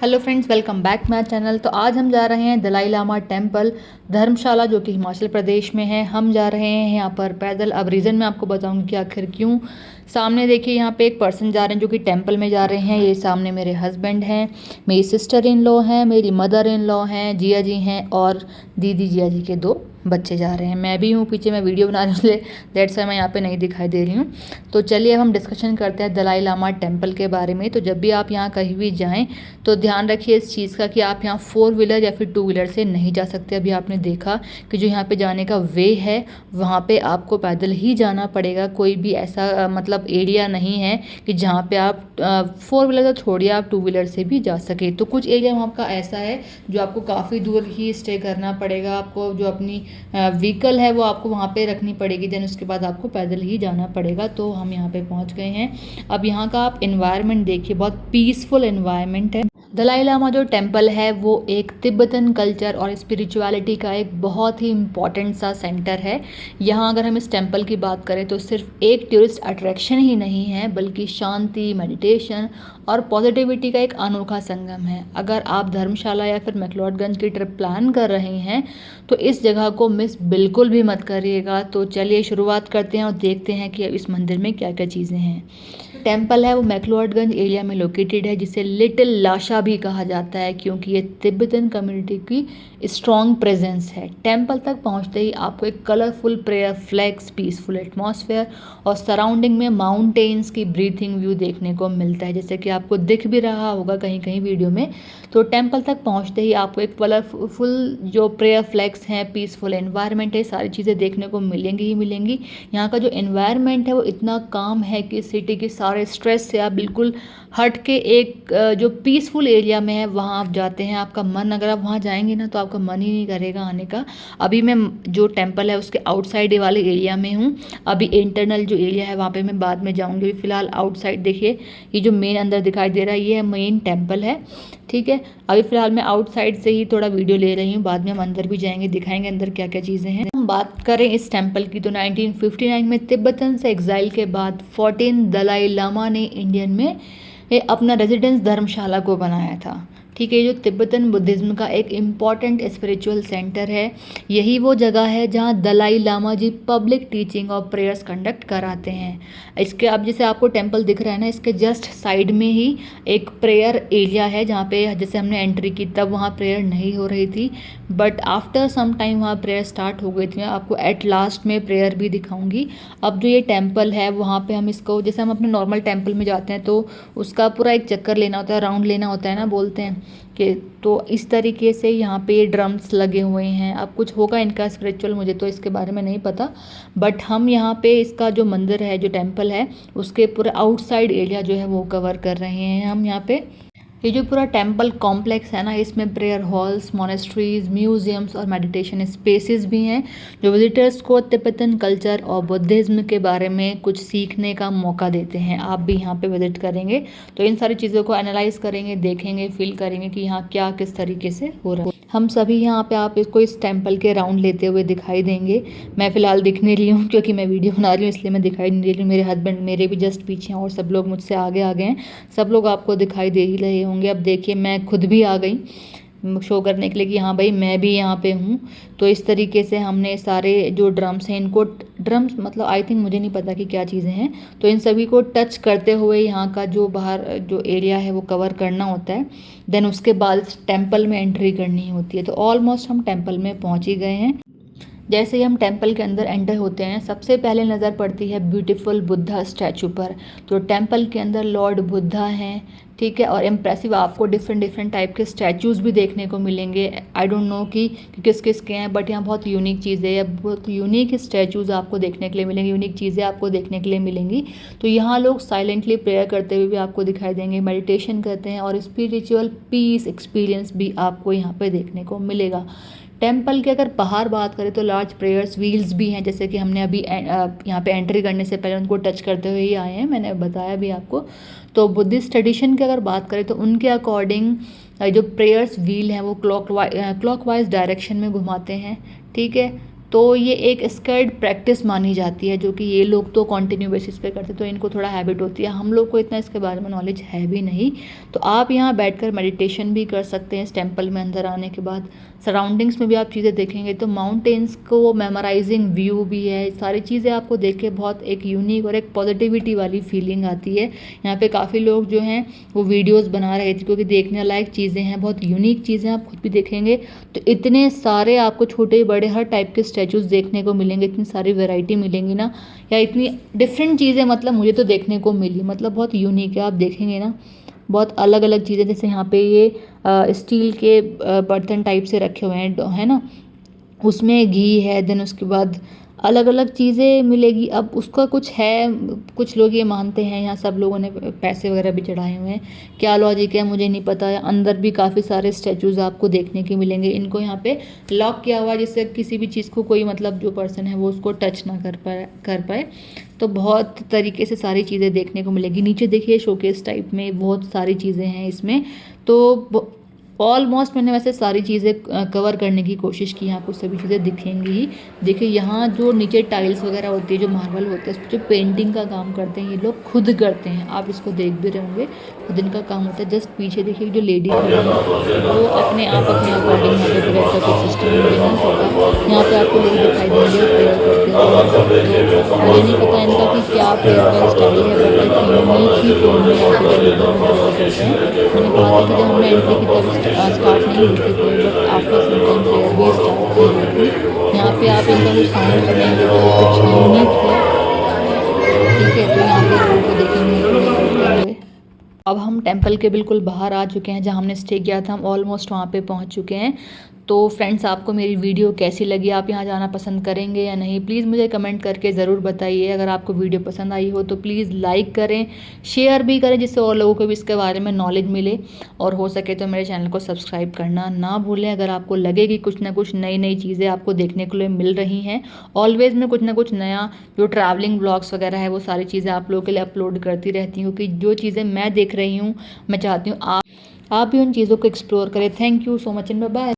Hello friends, welcome back my channel. तो आज हम जा रहे हैं दलाई लामा टेम्पल धर्मशाला, जो कि हिमाचल प्रदेश में है। हम जा रहे हैं यहाँ पर पैदल। अब रीज़न मैं आपको बताऊंगी कि आखिर क्यों। सामने देखिए, यहाँ पे एक पर्सन जा रहे हैं जो कि टेम्पल में जा रहे हैं। ये सामने मेरे हस्बैंड हैं, मेरी सिस्टर इन लॉ हैं, मेरी मदर इन लॉ हैं, जिया जी हैं और दीदी जिया जी के 2 बच्चे जा रहे हैं। मैं भी हूँ पीछे, मैं वीडियो बना रही हूँ, इसलिए दैट्स वाई मैं यहाँ पे नहीं दिखाई दे रही हूँ। तो चलिए अब हम डिस्कशन करते हैं दलाई लामा टेम्पल के बारे में। तो जब भी आप यहाँ कहीं भी जाएँ तो ध्यान रखिए इस चीज़ का कि आप यहाँ 4 व्हीलर या फिर 2 व्हीलर से नहीं जा सकते। अभी आपने देखा कि जो यहाँ पे जाने का वे है वहाँ पे आपको पैदल ही जाना पड़ेगा। कोई भी ऐसा मतलब एरिया नहीं है कि जहाँ पे आप 4 व्हीलर तो छोड़िए, आप 2 व्हीलर से भी जा सके। तो कुछ एरिया वहाँ का ऐसा है जो आपको काफ़ी दूर ही स्टे करना पड़ेगा। आपको जो अपनी व्हीकल है वो आपको वहाँ पे रखनी पड़ेगी, देन उसके बाद आपको पैदल ही जाना पड़ेगा। तो हम यहाँ पे पहुँच गए हैं। अब यहाँ का आप इन्वायरमेंट देखिए, बहुत पीसफुल इन्वायरमेंट है। दलाई लामा जो टेम्पल है वो एक तिब्बतन कल्चर और स्पिरिचुअलिटी का एक बहुत ही इम्पॉर्टेंट सा सेंटर है। यहाँ अगर हम इस टेम्पल की बात करें तो सिर्फ एक टूरिस्ट अट्रैक्शन ही नहीं है, बल्कि शांति, मेडिटेशन और पॉजिटिविटी का एक अनोखा संगम है। अगर आप धर्मशाला या फिर मैक्लोडगंज की ट्रिप प्लान कर रहे हैं तो इस जगह को मिस बिल्कुल भी मत करिएगा। तो चलिए शुरुआत करते हैं और देखते हैं कि इस मंदिर में क्या क्या चीज़ें हैं। टेम्पल है वो मैक्लोडगंज एरिया में लोकेटेड है, जिसे लिटिल लाशा भी कहा जाता है, क्योंकि ये तिब्बतन कम्युनिटी की स्ट्रॉन्ग प्रेजेंस है। टेम्पल तक पहुंचते ही आपको एक colourful prayer flags, peaceful atmosphere और सराउंडिंग में माउंटेन्स की ब्रीथिंग व्यू देखने को मिलता है, जैसे कि आपको दिख भी रहा होगा कहीं कहीं वीडियो में। तो टेम्पल तक पहुंचते ही आपको एक कलरफुल जो प्रेयर फ्लैग्स हैं, पीसफुल एनवायरनमेंट है, सारी चीज़ें देखने को मिलेंगी ही मिलेंगी। यहाँ का जो एनवायरनमेंट है वो इतना काम है कि सिटी की सारे स्ट्रेस से आप बिल्कुल हट के एक जो पीसफुल एरिया में है वहाँ आप जाते हैं। आपका मन, अगर आप वहाँ जाएंगे ना तो आपका मन ही नहीं करेगा आने का। अभी मैं जो टेम्पल है उसके आउटसाइड वाले एरिया में हूँ। अभी इंटरनल जो एरिया है वहाँ पे मैं बाद में जाऊँगी। फिलहाल आउटसाइड देखिए, ये जो मेन अंदर दिखाई दे रहा है ये है मेन टेम्पल है, ठीक है। अभी फिलहाल मैं आउटसाइड से ही थोड़ा वीडियो ले रही हूँ, बाद में हम अंदर भी जाएंगे, दिखाएंगे अंदर क्या क्या चीज़ें हैं। हम बात करें इस टेम्पल की तो 1959 में तिब्बतन से एग्जाइल के बाद 14 दलाई लामा ने इंडियन में अपना रेजिडेंस धर्मशाला को बनाया था, ठीक है। ये जो तिब्बतन बुद्धिज़्म का एक इम्पॉर्टेंट स्पिरिचुअल सेंटर है, यही वो जगह है जहाँ दलाई लामा जी पब्लिक टीचिंग और प्रेयर्स कंडक्ट कराते हैं। इसके अब जैसे आपको टेम्पल दिख रहा है ना, इसके जस्ट साइड में ही एक प्रेयर एरिया है, जहाँ पे जैसे हमने एंट्री की तब वहाँ प्रेयर नहीं हो रही थी, बट आफ्टर सम टाइम वहाँ प्रेयर स्टार्ट हो गई थी। मैं आपको एट लास्ट में प्रेयर भी दिखाऊंगी। अब जो ये टेम्पल है वहाँ पे हम इसको, जैसे हम अपने नॉर्मल टेम्पल में जाते हैं तो उसका पूरा एक चक्कर लेना होता है, राउंड लेना होता है ना, बोलते हैं कि तो इस तरीके से यहाँ पे ये ड्रम्स लगे हुए हैं। अब कुछ होगा इनका स्पिरिचुअल, मुझे तो इसके बारे में नहीं पता, बट हम यहाँ पे इसका जो मंदिर है, जो टेम्पल है, उसके पूरा आउटसाइड एरिया जो है वो कवर कर रहे हैं हम यहाँ पे। ये जो पूरा टेम्पल कॉम्प्लेक्स है ना, इसमें प्रेयर हॉल्स, मोनेस्ट्रीज, म्यूजियम्स और मेडिटेशन स्पेसेस भी हैं, जो विजिटर्स को तिब्बतन कल्चर और बुद्धिज़्म के बारे में कुछ सीखने का मौका देते हैं। आप भी यहाँ पे विजिट करेंगे तो इन सारी चीज़ों को एनालाइज करेंगे, देखेंगे, फील करेंगे कि यहाँ क्या किस तरीके से हो रहा है। हम सभी यहाँ पे आप इसको इस टेम्पल के राउंड लेते हुए दिखाई देंगे। मैं फ़िलहाल दिख नहीं रही हूँ क्योंकि मैं वीडियो बना रही हूँ, इसलिए मैं दिखाई नहीं दे रही हूँ। मेरे हस्बैंड मेरे भी जस्ट पीछे हैं और सब लोग मुझसे आगे आ गए हैं। सब लोग आपको दिखाई दे ही रहे होंगे। अब देखिए मैं खुद भी आ गई शो करने के लिए कि हाँ भाई मैं भी यहाँ पे हूँ। तो इस तरीके से हमने सारे जो ड्रम्स हैं, इनको ड्रम्स मतलब आई थिंक, मुझे नहीं पता कि क्या चीज़ें हैं, तो इन सभी को टच करते हुए यहाँ का जो बाहर जो एरिया है वो कवर करना होता है। देन उसके बाद टेम्पल में एंट्री करनी होती है। तो ऑलमोस्ट हम टेम्पल में पहुँच ही गए हैं। जैसे ही हम टेम्पल के अंदर एंटर होते हैं सबसे पहले नज़र पड़ती है ब्यूटीफुल बुद्धा स्टैचू पर। तो टेम्पल के अंदर लॉर्ड बुद्धा हैं, ठीक है, और इम्प्रेसिव आपको डिफरेंट टाइप के स्टैचूज़ भी देखने को मिलेंगे। आई डोंट नो कि किस किस के हैं, बट यहाँ बहुत यूनिक चीज़ें हैं, बहुत यूनिक स्टैचूज़ आपको देखने के लिए मिलेंगे, यूनिक चीज़ें आपको देखने के लिए मिलेंगी। तो यहाँ लोग साइलेंटली प्रेयर करते हुए भी आपको दिखाई देंगे, मेडिटेशन करते हैं और स्पिरिचुअल पीस एक्सपीरियंस भी आपको यहाँ पर देखने को मिलेगा। टेम्पल के अगर बाहर बात करें तो लार्ज प्रेयर्स व्हील्स भी हैं, जैसे कि हमने अभी यहाँ पे एंट्री करने से पहले उनको टच करते हुए ही आए हैं, मैंने बताया भी आपको। तो बुद्धिस्ट ट्रेडिशन की अगर बात करें तो उनके अकॉर्डिंग जो प्रेयर्स व्हील हैं वो क्लॉकवाइज डायरेक्शन में घुमाते हैं, ठीक है। तो ये एक स्किल्ड प्रैक्टिस मानी जाती है, जो कि ये लोग तो कंटिन्यू बेसिस पे करते, तो इनको थोड़ा हैबिट होती है। हम लोग को इतना इसके बारे में नॉलेज है भी नहीं। तो आप यहाँ बैठकर मेडिटेशन भी कर सकते हैं इस टेम्पल में अंदर आने के बाद। सराउंडिंग्स में भी आप चीज़ें देखेंगे तो माउंटेन्स को मेमोराइजिंग व्यू भी है, सारी चीज़ें आपको देख के बहुत एक यूनिक और एक पॉजिटिविटी वाली फीलिंग आती है। यहाँ पे काफ़ी लोग जो हैं वो वीडियोस बना रहे थे, क्योंकि देखने लायक चीज़ें हैं, बहुत यूनिक चीज़ें आप खुद भी देखेंगे। तो इतने सारे आपको छोटे बड़े हर टाइप के स्टैचूज़ देखने को मिलेंगे, इतनी सारी वैरायटी मिलेंगी ना, या इतनी डिफरेंट चीज़ें, मतलब मुझे तो देखने को मिली, मतलब बहुत यूनिक है। आप देखेंगे ना बहुत अलग अलग चीज़ें, जैसे यहाँ पे ये स्टील के बर्तन टाइप से रखे हुए हैं, है ना, उसमें घी है। देन उसके बाद अलग अलग चीज़ें मिलेगी। अब उसका कुछ है, कुछ लोग ये मानते हैं, यहाँ सब लोगों ने पैसे वगैरह भी चढ़ाए हुए हैं, क्या लॉजिक है मुझे नहीं पता है। अंदर भी काफ़ी सारे स्टैचूज़ आपको देखने के मिलेंगे। इनको यहाँ पे लॉक किया हुआ है, जिससे किसी भी चीज़ को कोई, मतलब जो पर्सन है वो उसको टच ना कर पाए। तो बहुत तरीके से सारी चीज़ें देखने को मिलेगी। नीचे देखिए शोकेस टाइप में बहुत सारी चीज़ें हैं इसमें। तो ऑलमोस्ट मैंने वैसे सारी चीज़ें कवर करने की कोशिश की, आपको सभी चीज़ें दिखेंगी ही। देखिए यहाँ जो नीचे टाइल्स वगैरह होती है, जो मार्बल होते हैं, उस पर जो पेंटिंग का काम करते हैं ये लोग खुद करते हैं। आप इसको देख भी रहे होंगे, खुद इनका काम होता है। जस्ट पीछे देखिए जो लेडी खड़ी है वो अपने अकॉर्डिंग यहाँ पे प्रेयर का कुछ सिस्टम मुझे नहीं पता। यहाँ पे आपको लोग दिखाई देंगे प्रेयर करते हैं। तो मुझे नहीं पता इनका कि क्या प्रेयर का स्टाइल है, बट एक यूनिक ही फॉर्म में यहाँ पे प्रेयर करते हैं। मैंने कहा था कि जब हमने एंट्री की तब स्टार्ट नहीं हुई थी कोई, but after some time prayer भी स्टार्ट की हुई थी। यहाँ पे आप इनका कुछ साउंड सुनेंगे तो कुछ यूनिक है, ठीक है। तो यहाँ पे लोगों को देखेंगे प्रेयर करते हुए। अब हम टेंपल के बिल्कुल बाहर आ चुके हैं, जहाँ हमने स्टे किया था, हम ऑलमोस्ट वहाँ पे पहुँच चुके हैं। तो फ्रेंड्स, आपको मेरी वीडियो कैसी लगी, आप यहाँ जाना पसंद करेंगे या नहीं, प्लीज़ मुझे कमेंट करके ज़रूर बताइए। अगर आपको वीडियो पसंद आई हो तो प्लीज़ लाइक करें, शेयर भी करें, जिससे और लोगों को भी इसके बारे में नॉलेज मिले। और हो सके तो मेरे चैनल को सब्सक्राइब करना ना भूलें। अगर आपको लगे कि कुछ ना कुछ नई नई चीज़ें आपको देखने के लिए मिल रही हैं, ऑलवेज़ मैं कुछ ना कुछ नया जो ट्रैवलिंग ब्लॉग्स वगैरह है वो सारी चीज़ें आप लोगों के लिए अपलोड करती रहती हूँ, क्योंकि जो चीज़ें मैं देख रही हूँ मैं चाहती हूँ आप भी उन चीज़ों को एक्सप्लोर करें। Thank you so much and bye bye.